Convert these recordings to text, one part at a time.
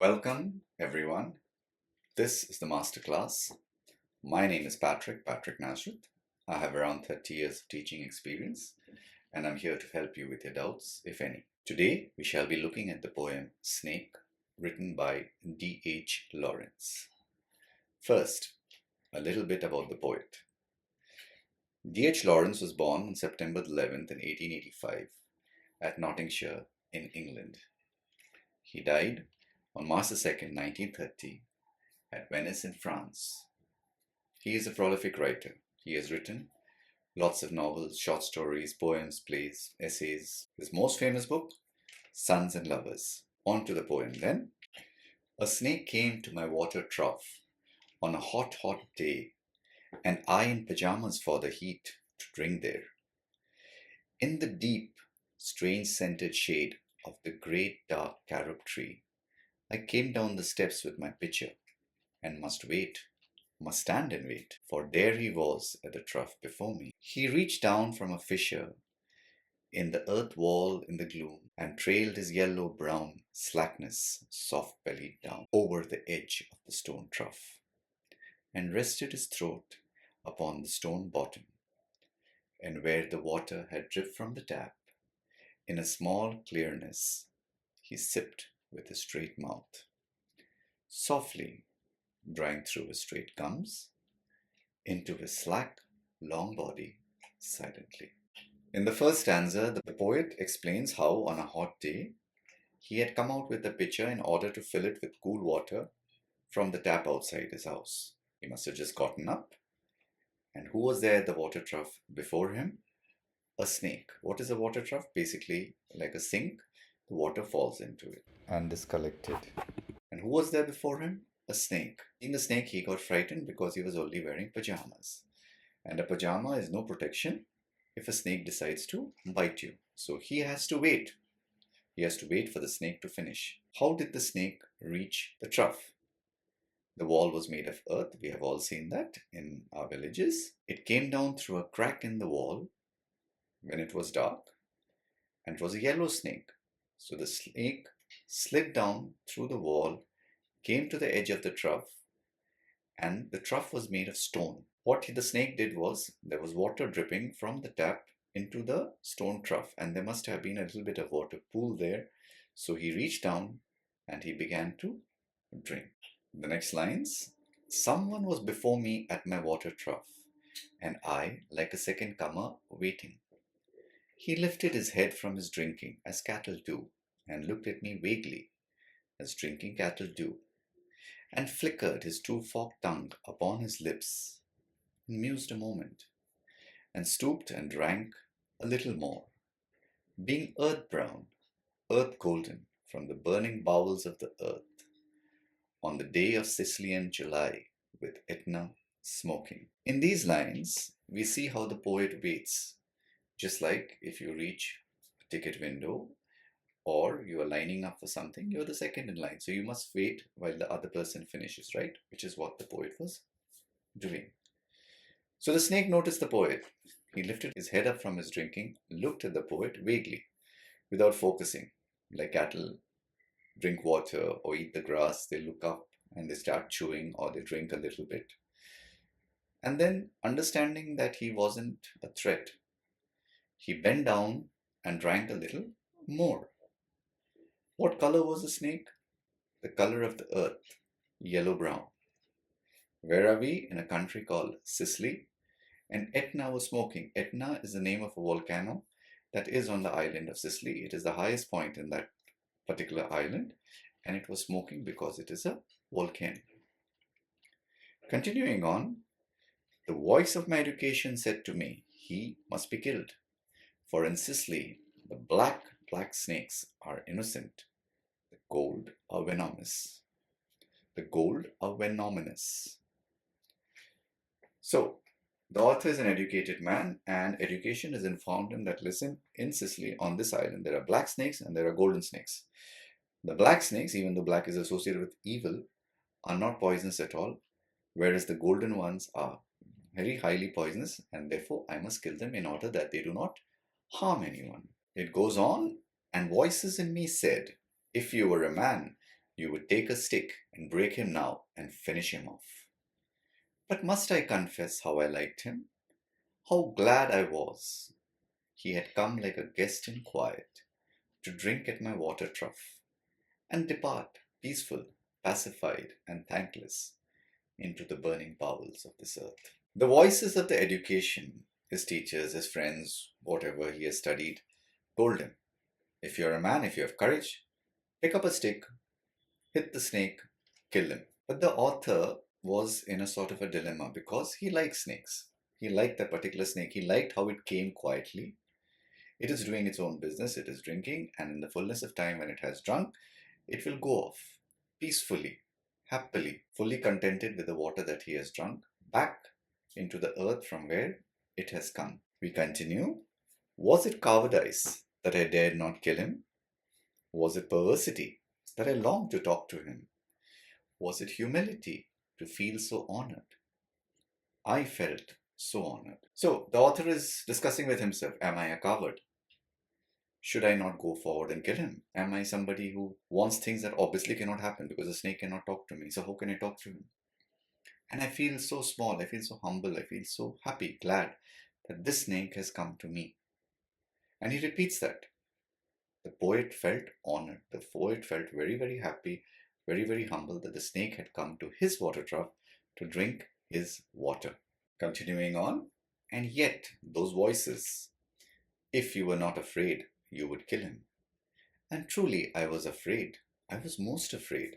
Welcome, everyone. This is the Masterclass. My name is Patricknazareth. I have around 30 years of teaching experience, and I'm here to help you with your doubts, if any. Today, we shall be looking at the poem Snake, written by D.H. Lawrence. First, a little bit about the poet. D.H. Lawrence was born on September 11th in 1885 at Nottinghamshire in England. He died on March 2nd, 1930 at Venice in France. He is a prolific writer. He has written lots of novels, short stories, poems, plays, essays. His most famous book, Sons and Lovers. On to the poem then. A snake came to my water trough on a hot, hot day, and I in pajamas for the heat to drink there. In the deep, strange scented shade of the great dark carob tree, I came down the steps with my pitcher, and must stand and wait, for there he was at the trough before me. He reached down from a fissure in the earth wall in the gloom, and trailed his yellow-brown slackness soft-bellied down over the edge of the stone trough, and rested his throat upon the stone bottom, and where the water had dripped from the tap, in a small clearness, he sipped with a straight mouth, softly drawing through his straight gums into his slack, long body silently. In the first stanza, the poet explains how on a hot day he had come out with a pitcher in order to fill it with cool water from the tap outside his house. He must have just gotten up. And who was there at the water trough before him? A snake. What is a water trough? Basically, like a sink, the water falls into it and is collected. And who was there before him? A snake. Seeing the snake, he got frightened because he was only wearing pajamas. And a pajama is no protection if a snake decides to bite you. So he has to wait. He has to wait for the snake to finish. How did the snake reach the trough? The wall was made of earth. We have all seen that in our villages. It came down through a crack in the wall when it was dark, and it was a yellow snake. So the snake slid down through the wall, came to the edge of the trough, and the trough was made of stone. What the snake did was, there was water dripping from the tap into the stone trough, and there must have been a little bit of water pool there. So he reached down and he began to drink. The next lines: someone was before me at my water trough, and I, like a second comer, waiting. He lifted his head from his drinking, as cattle do, and looked at me vaguely, as drinking cattle do, and flickered his two-forked tongue upon his lips, and mused a moment, and stooped and drank a little more, being earth-brown, earth-golden, from the burning bowels of the earth, on the day of Sicilian July, with Etna smoking. In these lines, we see how the poet waits. Just like if you reach a ticket window or you are lining up for something, you're the second in line. So you must wait while the other person finishes, right? Which is what the poet was doing. So the snake noticed the poet. He lifted his head up from his drinking, looked at the poet vaguely, without focusing. Like cattle drink water or eat the grass, they look up and they start chewing or they drink a little bit. And then, understanding that he wasn't a threat, he bent down and drank a little more. What color was the snake? The color of the earth, yellow-brown. Where are we? In a country called Sicily. And Etna was smoking. Etna is the name of a volcano that is on the island of Sicily. It is the highest point in that particular island, and it was smoking because it is a volcano. Continuing on, the voice of my education said to me, he must be killed. For in Sicily, the black snakes are innocent. The gold are venomous. The gold are venomous. So, the author is an educated man, and education has informed him that, listen, in Sicily, on this island, there are black snakes and there are golden snakes. The black snakes, even though black is associated with evil, are not poisonous at all, whereas the golden ones are very highly poisonous, and therefore I must kill them in order that they do not harm anyone. It goes on, and voices in me said, if you were a man, You would take a stick and break him now and finish him off. But must I confess how I liked him? How glad I was. He had come like a guest in quiet to drink at my water trough and depart peaceful, pacified, and thankless into the burning bowels of this earth. The voices of the education, his teachers, his friends, whatever he has studied, told him, if you're a man, if you have courage, pick up a stick, hit the snake, kill him. But the author was in a sort of a dilemma because he likes snakes. He liked that particular snake. He liked how it came quietly. It is doing its own business. It is drinking, and in the fullness of time, when it has drunk, it will go off peacefully, happily, fully contented with the water that he has drunk, back into the earth from where it has come. We continue. Was it cowardice that I dared not kill him? Was it perversity that I longed to talk to him? Was it humility to feel so honored? I felt so honored. So the author is discussing with himself, am I a coward? Should I not go forward and kill him? Am I somebody who wants things that obviously cannot happen because a snake cannot talk to me? So how can I talk to him? And I feel so small, I feel so humble, I feel so happy, glad that this snake has come to me. And he repeats that. The poet felt honored. The poet felt very, very happy, very, very humble that the snake had come to his water trough to drink his water. Continuing on, and yet those voices, if you were not afraid, you would kill him. And truly I was afraid. I was most afraid.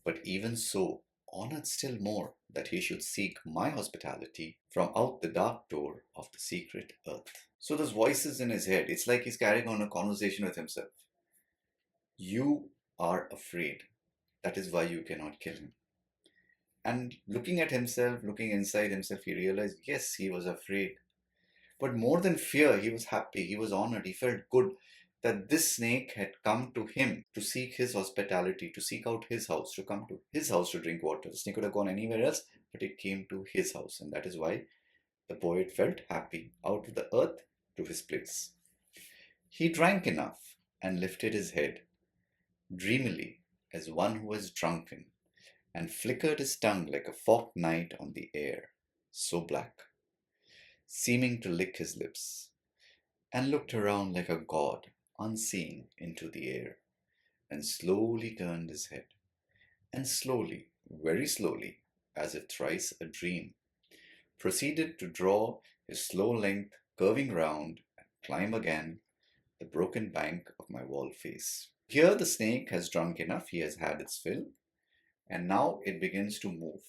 But even so, honored still more that he should seek my hospitality from out the dark door of the secret earth. So those voices in his head, it's like he's carrying on a conversation with himself. You are afraid. That is why you cannot kill him. And looking at himself, looking inside himself, he realized, yes, he was afraid. But more than fear, he was happy, he was honored, he felt good that this snake had come to him to seek his hospitality, to seek out his house, to come to his house to drink water. The snake could have gone anywhere else, but it came to his house. And that is why the poet felt happy, out of the earth to his place. He drank enough and lifted his head, dreamily as one who was drunken, and flickered his tongue like a forked night on the air, so black, seeming to lick his lips, and looked around like a god, unseeing, into the air, and slowly turned his head, and slowly, very slowly, as if thrice a dream, proceeded to draw his slow length curving round and climb again the broken bank of my wall face. Here the snake has drunk enough, he has had its fill, and now it begins to move.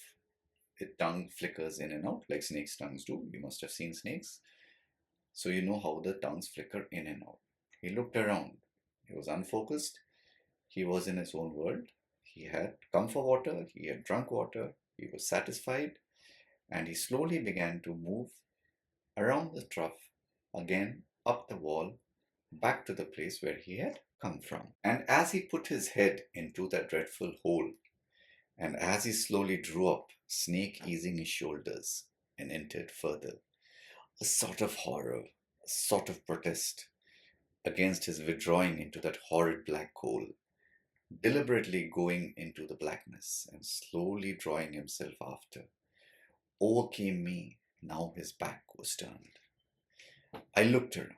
Its tongue flickers in and out like snakes' tongues do. You must have seen snakes. So you know how the tongues flicker in and out. He looked around. He was unfocused. He was in his own world. He had come for water. He had drunk water. He was satisfied. And he slowly began to move around the trough, again up the wall, back to the place where he had come from. And as he put his head into that dreadful hole, and as he slowly drew up, snake easing his shoulders and entered further, a sort of horror, a sort of protest against his withdrawing into that horrid black hole, deliberately going into the blackness and slowly drawing himself after, overcame me. Now his back was turned. I looked around.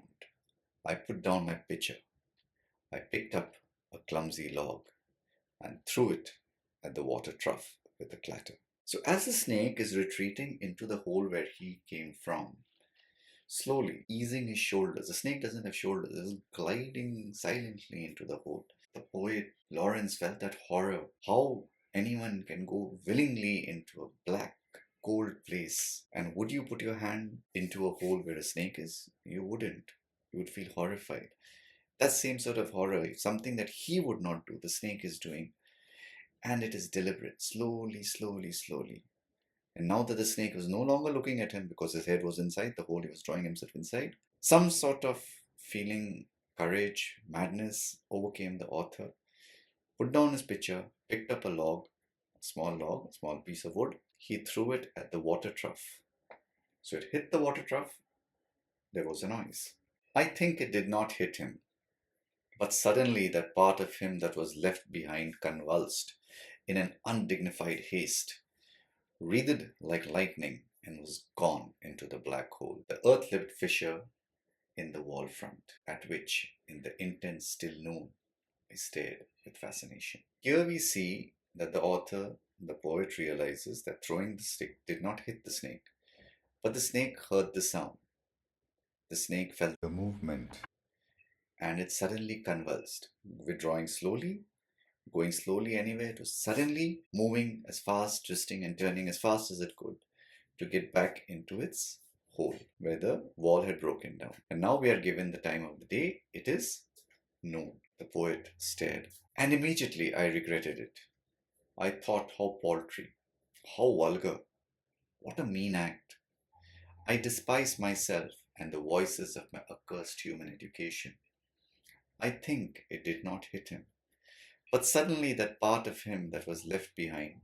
I put down my pitcher. I picked up a clumsy log and threw it at the water trough with a clatter. So as the snake is retreating into the hole where he came from, slowly easing his shoulders, the snake doesn't have shoulders, it is gliding silently into the hole. The poet Lawrence felt that horror, how anyone can go willingly into a black, cold place. And would you put your hand into a hole where a snake is? You wouldn't. You would feel horrified. That same sort of horror, something that he would not do, the snake is doing. And it is deliberate, slowly, slowly, slowly. And now that the snake was no longer looking at him because his head was inside the hole, he was drawing himself inside, some sort of feeling, courage, madness overcame the author, put down his pitcher, picked up a log, a small piece of wood. He threw it at the water trough. So it hit the water trough. There was a noise. I think it did not hit him. But suddenly that part of him that was left behind convulsed in an undignified haste, wreathed like lightning, and was gone into the black hole, the earth-lipped fissure in the wall front, at which, in the intense still noon, I stared with fascination. Here we see that the author, the poet, realizes that throwing the stick did not hit the snake, but the snake heard the sound. The snake felt the movement, and it suddenly convulsed, withdrawing slowly, going slowly anywhere, to suddenly moving as fast, twisting and turning as fast as it could to get back into its hole where the wall had broken down. And now we are given the time of the day. It is noon. The poet stared, and immediately I regretted it. I thought, how paltry, how vulgar, what a mean act. I despised myself and the voices of my accursed human education. I think it did not hit him. But suddenly that part of him that was left behind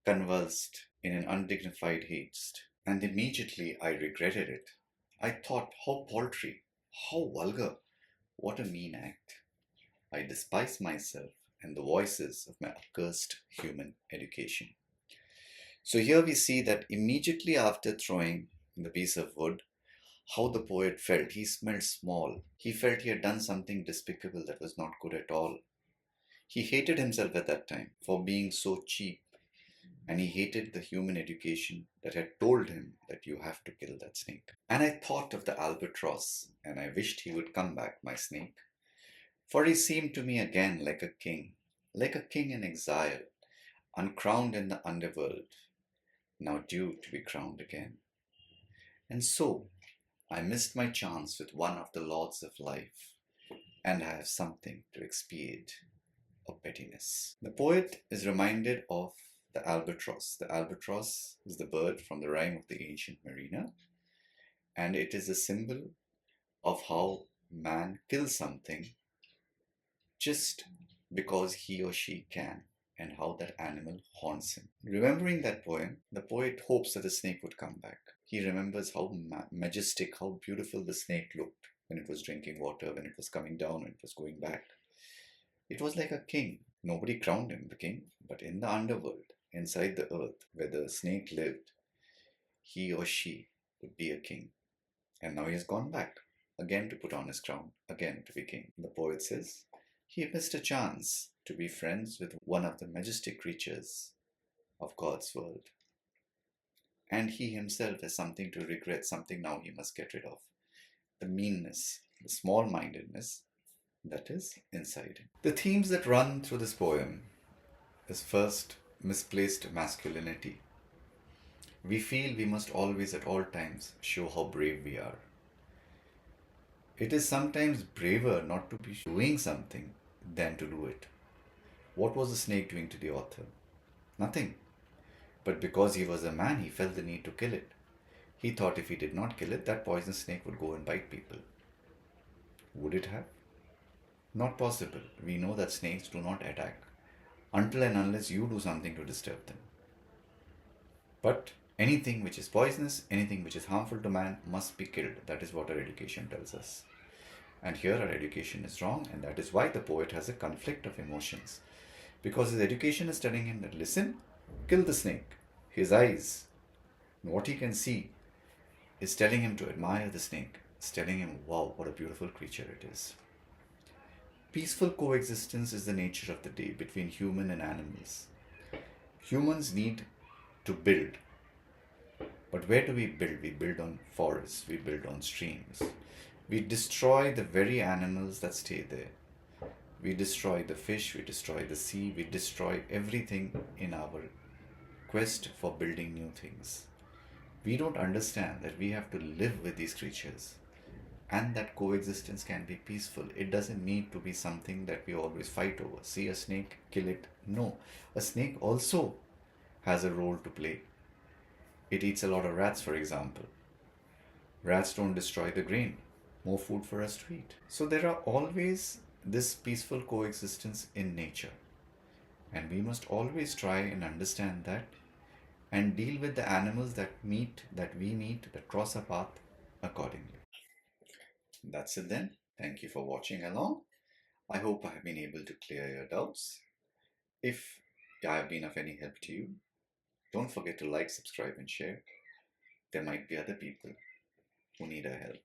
convulsed in an undignified haste, and immediately I regretted it. I thought, how paltry, how vulgar, what a mean act. I despised myself and the voices of my accursed human education. So here we see that immediately after throwing the piece of wood, how the poet felt. He smelled small. He felt he had done something despicable that was not good at all. He hated himself at that time for being so cheap, and he hated the human education that had told him that you have to kill that snake. And I thought of the albatross, and I wished he would come back, my snake, for he seemed to me again like a king in exile, uncrowned in the underworld, now due to be crowned again. And so I missed my chance with one of the lords of life, and I have something to expiate of pettiness. The poet is reminded of the albatross. The albatross is the bird from the rhyme of the ancient mariner, and it is a symbol of how man kills something just because he or she can, and how that animal haunts him. Remembering that poem, the poet hopes that the snake would come back. He remembers how majestic, how beautiful the snake looked when it was drinking water, when it was coming down, when it was going back. It was like a king. Nobody crowned him the king, but in the underworld, inside the earth, where the snake lived, he or she would be a king. And now he has gone back, again to put on his crown, again to be king. The poet says, he missed a chance to be friends with one of the majestic creatures of God's world. And he himself has something to regret, something now he must get rid of. The meanness, the small-mindedness that is inside him. The themes that run through this poem is first, misplaced masculinity. We feel we must always at all times show how brave we are. It is sometimes braver not to be doing something than to do it. What was the snake doing to the author? Nothing. But because he was a man, he felt the need to kill it. He thought if he did not kill it, that poisonous snake would go and bite people. Would it have? Not possible. We know that snakes do not attack until and unless you do something to disturb them. But anything which is poisonous, anything which is harmful to man must be killed. That is what our education tells us. And here our education is wrong, and that is why the poet has a conflict of emotions. Because his education is telling him that, listen, kill the snake. His eyes, what he can see, is telling him to admire the snake. It's telling him, wow, what a beautiful creature it is. Peaceful coexistence is the nature of the day between human and animals. Humans need to build. But where do we build? We build on forests, we build on streams. We destroy the very animals that stay there. We destroy the fish, we destroy the sea, we destroy everything in our quest for building new things. We don't understand that we have to live with these creatures, and that coexistence can be peaceful. It doesn't need to be something that we always fight over. See a snake, kill it. No, a snake also has a role to play. It eats a lot of rats, for example. Rats don't destroy the grain. More food for us to eat. So there are always this peaceful coexistence in nature. And we must always try and understand that and deal with the animals that we meet, that cross our path accordingly. That's it then. Thank you for watching along. I hope I have been able to clear your doubts. If I have been of any help to you, don't forget to like, subscribe, and share. There might be other people who need our help.